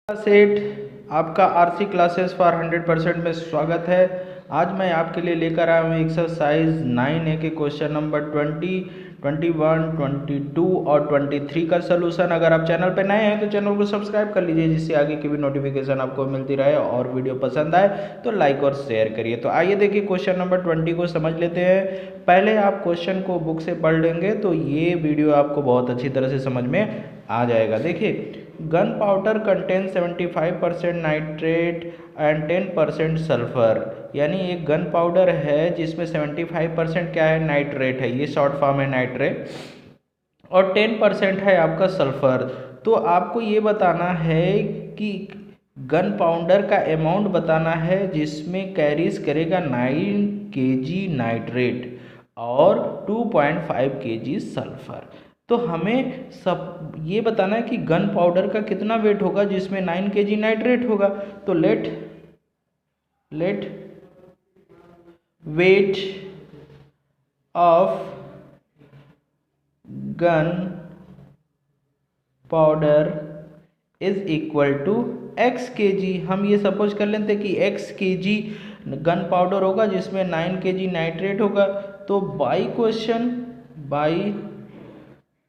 सेठ आपका RC classes for 100% में स्वागत है। आज मैं आपके लिए लेकर आया हूँ एक्सरसाइज 9A के क्वेश्चन नंबर 20, 21, 22 और 23 का सलूशन। अगर आप चैनल पर नए हैं तो चैनल को सब्सक्राइब कर लीजिए, जिससे आगे की भी नोटिफिकेशन आपको मिलती रहे। और वीडियो पसंद आए तो लाइक और शेयर करिए। तो आइए देखिए क्वेश्चन नंबर 20 को समझ लेते हैं। पहले आप क्वेश्चन को बुक से पढ़ लेंगे तो ये वीडियो आपको बहुत अच्छी तरह से समझ में आ जाएगा। देखिए, gun powder contain 75% nitrate and 10% sulphur. यानी एक गन पाउडर है जिसमें 75% क्या है, नाइट्रेट है, ये शॉर्ट फॉर्म है नाइट्रेट, और 10% है आपका सल्फर। तो आपको ये बताना है कि गन पाउडर का अमाउंट बताना है जिसमें कैरीज करेगा 9 kg नाइट्रेट और 2.5 kg सल्फर। तो हमें सब ये बताना है कि गन पाउडर का कितना वेट होगा जिसमें 9 kg नाइट्रेट होगा। तो let weight of gun powder is equal to x kg। हम ये सपोज कर लेते हैं कि x kg गन पाउडर होगा जिसमें 9 kg नाइट्रेट होगा। तो बाई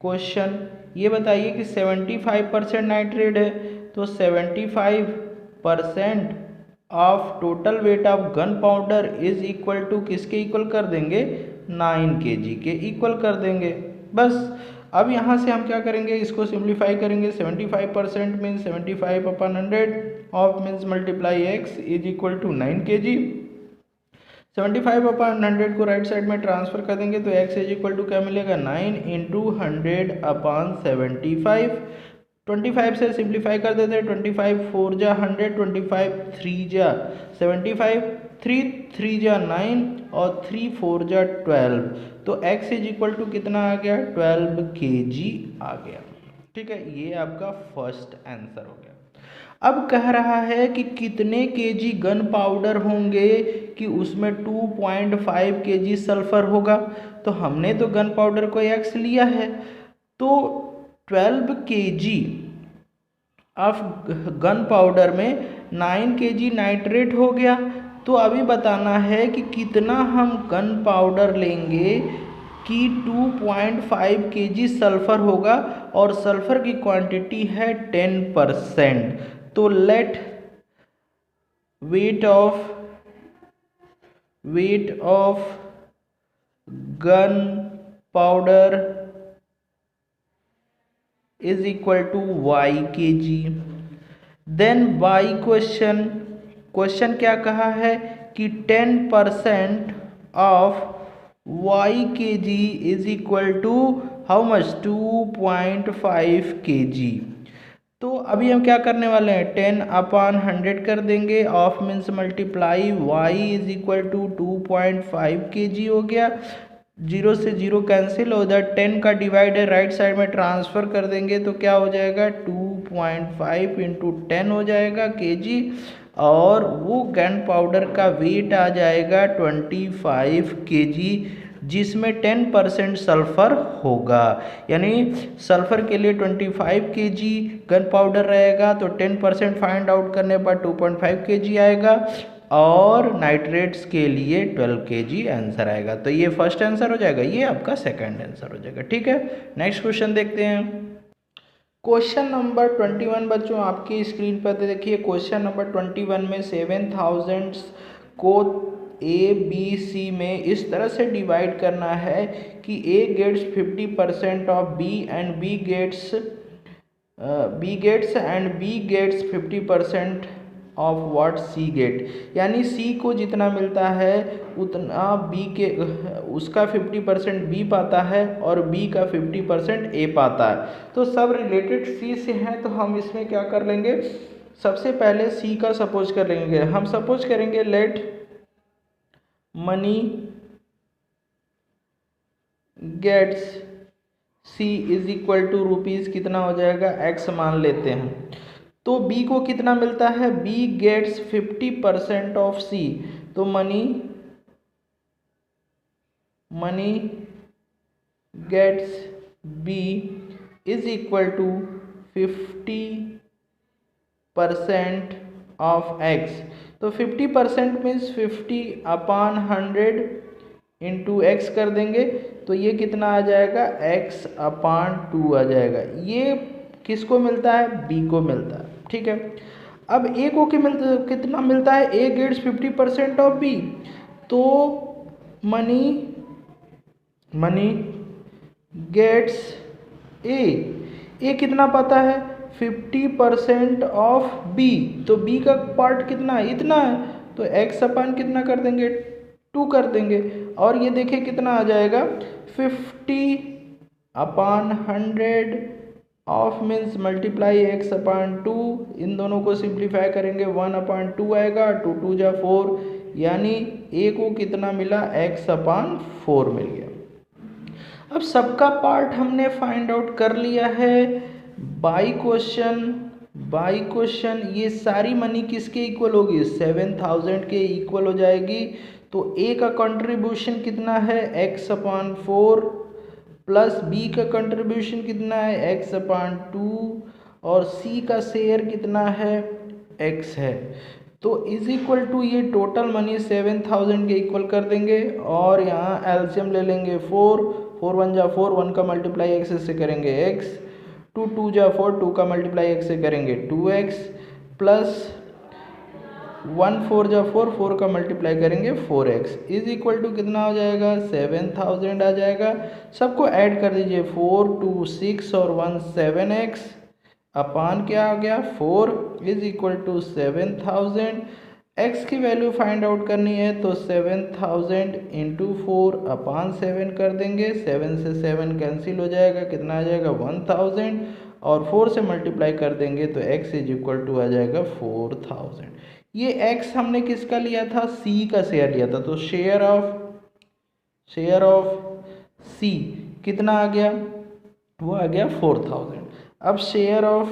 क्वेश्चन ये बताइए कि 75% नाइट्रेट है, तो 75% of total weight of gun powder is equal to किसके इक्वल कर देंगे, 9 kg के इक्वल कर देंगे। बस अब यहाँ से हम क्या करेंगे, इसको सिंप्लीफाई करेंगे। 75% means 75/100 of means multiply x is equal to 9 kg। 75/100 को राइट साइड में ट्रांसफर कर देंगे तो x इज इक्वल टू क्या मिलेगा, 9 इंटू 100/75। 25 से सिंप्लीफाई कर देते हैं। 25 4 जा 100, 25 3 जा 75, 3 3 जा 9 और 3 4 जा 12। तो x इज इक्वल टू कितना आ गया, 12 kg आ गया। ठीक है, ये आपका फर्स्ट आंसर हो गया। अब कह रहा है कि कितने केजी गन पाउडर होंगे कि उसमें 2.5 kg सल्फर होगा। तो हमने तो गन पाउडर को x लिया है, तो 12 kg ऑफ गन पाउडर में 9 kg नाइट्रेट हो गया। तो अभी बताना है कि कितना हम गन पाउडर लेंगे कि 2.5 kg सल्फर होगा, और सल्फर की क्वांटिटी है 10%। तो let weight of gun powder is equal to y kg। Then by question क्या कहा है कि 10% of y kg is equal to how much, 2.5 kg। तो अभी हम क्या करने वाले हैं, 10/100 कर देंगे, of means multiply y is equal to 2.5 kg हो गया। 0 से 0 कैंसिल, उधर 10 का डिवाइड है राइट साइड में ट्रांसफर कर देंगे तो क्या हो जाएगा, 2.5 इंटू 10 हो जाएगा kg, और वो गन पाउडर का वेट आ जाएगा 25 kg, जिसमें 10% सल्फर होगा। यानी सल्फर के लिए 25 kg गन पाउडर रहेगा, तो 10% फाइंड आउट करने पर 2.5 kg आएगा, और नाइट्रेट्स के लिए 12 kg आंसर आएगा। तो ये फर्स्ट आंसर हो जाएगा, ये आपका सेकंड आंसर हो जाएगा। ठीक है, नेक्स्ट क्वेश्चन देखते हैं। क्वेश्चन नंबर 21 बच्चों आपकी स्क्रीन पर देखिए। क्वेश्चन नंबर 21 में 7000 को ABC में इस तरह से डिवाइड करना है कि A gets 50% of B and B gets and B gets 50% of what C get. यानी C को जितना मिलता है उतना B के उसका 50% B पाता है और B का 50% A पाता है। तो सब रिलेटेड C से हैं, तो हम इसमें क्या कर लेंगे, सबसे पहले C का सपोज कर लेंगे। हम सपोज करेंगे let money gets C is equal to rupees कितना हो जाएगा, x मान लेते हैं। तो B को कितना मिलता है, B गेट्स 50% ऑफ C। तो money gets B is equal to 50 50% of x, तो 50% मीन्स 50/100 इंटू एक्स कर देंगे, तो ये कितना आ जाएगा, x/2 आ जाएगा। ये किसको मिलता है, b को मिलता है, ठीक है। अब a को कितना मिलता है, a गेट्स 50% ऑफ b, तो मनी गेट्स a कितना पता है, 50% ऑफ b, तो b का पार्ट कितना है, इतना है, तो x अपन कितना कर देंगे, 2 कर देंगे, और ये देखिए कितना आ जाएगा, 50/100 ऑफ मीन्स मल्टीप्लाई x/2, इन दोनों को सिंप्लीफाई करेंगे 1/2 आएगा, 2 2 जा 4, यानी a को कितना मिला, x/4 मिल गया। अब सबका पार्ट हमने फाइंड आउट कर लिया है बाई क्वेश्चन। ये सारी मनी किसके इक्वल होगी, 7000 के इक्वल हो जाएगी। तो a का कंट्रीब्यूशन कितना है, x/4, प्लस b का कंट्रीब्यूशन कितना है, x/2, और c का शेयर कितना है, x है। तो इज इक्वल टू ये टोटल मनी 7000 के इक्वल कर देंगे, और यहाँ एलसीएम ले लेंगे 4 1 जा 4, 1 का मल्टीप्लाई x से करेंगे x, 2 2 जा 4, 2 का मल्टीप्लाई x से करेंगे 2x, प्लस 1 4 जा 4, 4 का मल्टीप्लाई करेंगे 4x, इज इक्वल टू कितना हो जाएगा, 7000 आ जाएगा। सबको ऐड कर दीजिए, 4 2 6 और 1 7x अपान क्या आ गया, 4 इज इक्वल टू 7000। x की वैल्यू फाइंड आउट करनी है, तो 7000 इंटू 4/7 कर देंगे, 7 से 7 कैंसिल हो जाएगा, कितना आ जाएगा 1000, और 4 से मल्टीप्लाई कर देंगे तो x इज इक्वल टू आ जाएगा 4000। ये x हमने किसका लिया था, c का शेयर लिया था, तो शेयर ऑफ c कितना आ गया, वो आ गया 4000। अब शेयर ऑफ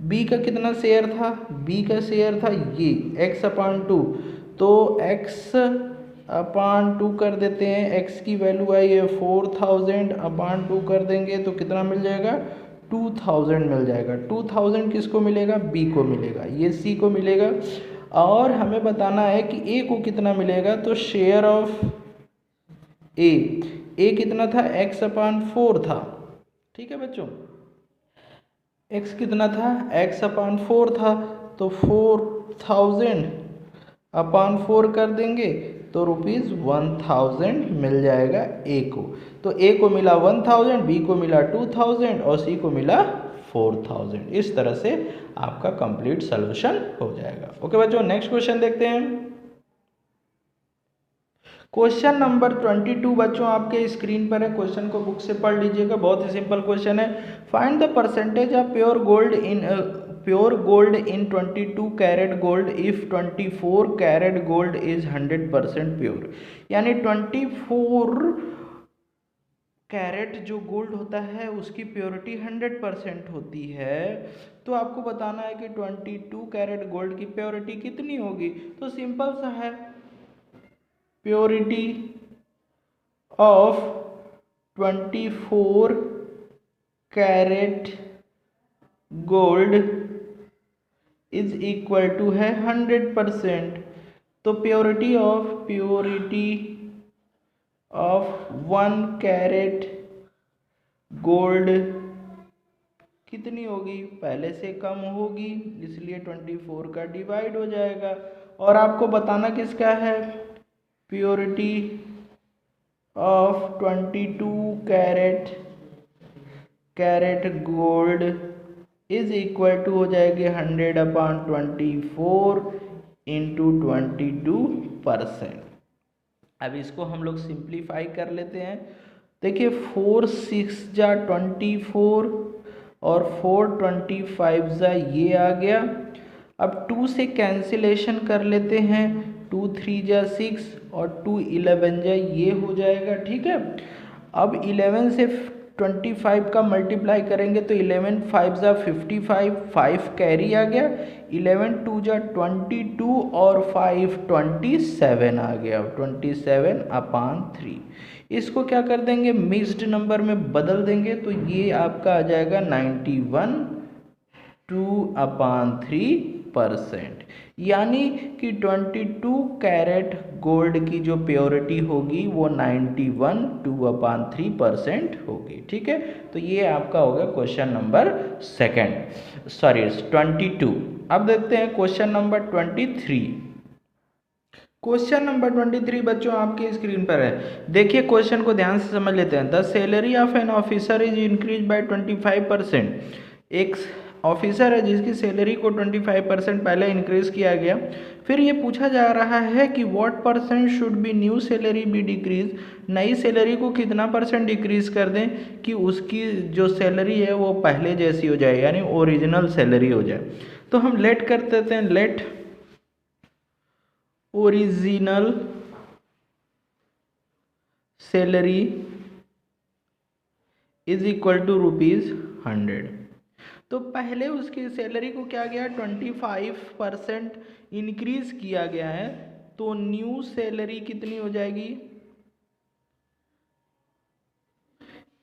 b का कितना शेयर था, b का शेयर था ये x/2, तो x/2 कर देते हैं, x की वैल्यू आई है 4000/2 कर देंगे तो कितना मिल जाएगा, 2000 मिल जाएगा। 2000 किसको मिलेगा, b को मिलेगा, ये c को मिलेगा। और हमें बताना है कि a को कितना मिलेगा, तो शेयर ऑफ a कितना था, x/4 था, ठीक है बच्चों, x कितना था, x/4 था, तो 4000/4 कर देंगे तो ₹1000 मिल जाएगा a को। तो a को मिला 1000, b को मिला 2000 और c को मिला 4000। इस तरह से आपका कंप्लीट सॉल्यूशन हो जाएगा। ओके बच्चों, नेक्स्ट क्वेश्चन देखते हैं। क्वेश्चन नंबर 22 बच्चों आपके स्क्रीन पर है, क्वेश्चन को बुक से पढ़ लीजिएगा, बहुत ही सिंपल क्वेश्चन है। Find the percentage of pure gold in 22 carat gold if 24 carat gold is 100% pure. यानी 24 कैरेट जो गोल्ड होता है उसकी प्योरिटी 100% होती है। तो आपको बताना है कि 22 कैरेट गोल्ड की प्योरिटी कितनी होगी। तो सिंपल सा है, purity of 24 carat gold is equal to है 100%। तो प्योरिटी ऑफ 1 कैरेट गोल्ड कितनी होगी, पहले से कम होगी, इसलिए 24 का डिवाइड हो जाएगा। और आपको बताना किसका है, purity of 22 carat gold is equal to हो जाएगी 100/24 इंटू 22%। अब इसको हम लोग सिंप्लीफाई कर लेते हैं। देखिए 4 6 जा 24 और 4 25 जा ये आ गया। अब 2 से कैंसिलेशन कर लेते हैं, 2 3 जा 6 और 2 11 जा ये हो जाएगा, ठीक है। अब 11 से 25 का मल्टीप्लाई करेंगे तो 11 5 जा 55, 5 कैरी आ गया, 11 2 जा 22 और 5 27 आ गया, 27/3। इसको क्या कर देंगे, मिक्स्ड नंबर में बदल देंगे तो ये आपका आ जाएगा 91 2/3%, यानी कि 22 कैरेट गोल्ड की जो प्योरिटी होगी वो 91 2/3% होगी। ठीक है, तो ये आपका हो गया क्वेश्चन नंबर 22। अब देखते हैं क्वेश्चन नंबर 23। क्वेश्चन नंबर 23 बच्चों आपके स्क्रीन पर है। देखिए क्वेश्चन को ध्यान से समझ लेते हैं। The salary of an officer is increase by 25%। एक ऑफिसर है जिसकी सैलरी को 25% पहले इंक्रीज किया गया। फिर ये पूछा जा रहा है कि what percent should be new salary be decrease. नई सैलरी को कितना परसेंट डिक्रीज कर दें कि उसकी जो सैलरी है वो पहले जैसी हो जाए, यानी ओरिजिनल सैलरी हो जाए। तो हम लेट कर देते हैं, let original salary is equal to ₹100। तो पहले उसकी सैलरी को क्या गया 25% इंक्रीज किया गया है, तो न्यू सैलरी कितनी हो जाएगी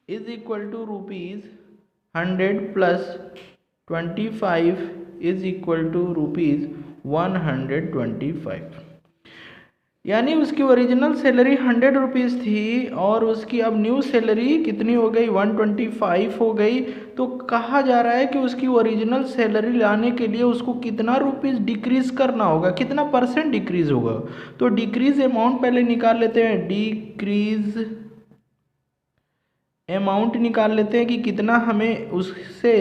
is equal to ₹100 plus 25 is equal to ₹125, यानी उसकी ओरिजिनल सैलरी 100 रुपीज़ थी और उसकी अब न्यू सैलरी कितनी हो गई 125 हो गई। तो कहा जा रहा है कि उसकी ओरिजिनल सैलरी लाने के लिए उसको कितना रुपीज़ डिक्रीज़ करना होगा, कितना परसेंट डिक्रीज़ होगा। तो डिक्रीज़ अमाउंट पहले निकाल लेते हैं, डिक्रीज़ अमाउंट निकाल लेते हैं कि कितना हमें उससे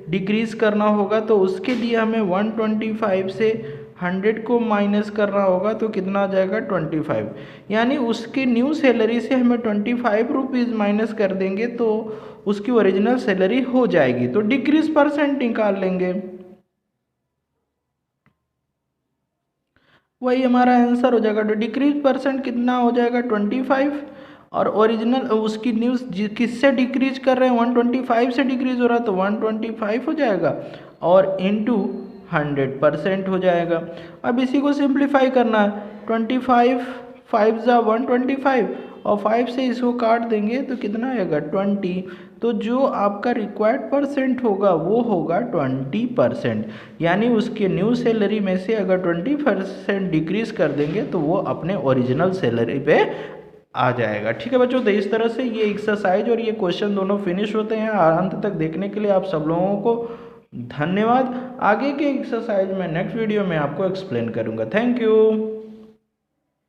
डिक्रीज़ करना होगा। तो उसके लिए हमें 125 से 100 को माइनस करना होगा, तो कितना आ जाएगा 25, यानी उसकी न्यू सैलरी से हमें 25 रुपीज़ माइनस कर देंगे तो उसकी ओरिजिनल सैलरी हो जाएगी। तो डिक्रीज परसेंट निकाल लेंगे, वही हमारा आंसर हो जाएगा। तो डिक्रीज परसेंट कितना हो जाएगा 25, और ओरिजिनल उसकी न्यूज़ किससे डिक्रीज कर रहे हैं 125 से डिक्रीज हो रहा है, तो 125 हो जाएगा और इंटू 100% हो जाएगा। अब इसी को सिंप्लीफाई करना है, 25 5 ज़ा 125 और 5 से इसको काट देंगे तो कितना आएगा 20। तो जो आपका रिक्वायर्ड परसेंट होगा वो होगा 20%, यानी उसके न्यू सैलरी में से अगर 20% डिक्रीज कर देंगे तो वो अपने ओरिजिनल सैलरी पे आ जाएगा। ठीक है बच्चों, तो इस तरह से ये एक्सरसाइज और ये क्वेश्चन दोनों फिनिश होते हैं। अंत तक देखने के लिए आप सब लोगों को धन्यवाद। आगे के एक्सरसाइज में नेक्स्ट वीडियो में आपको एक्सप्लेन करूंगा। Thank you.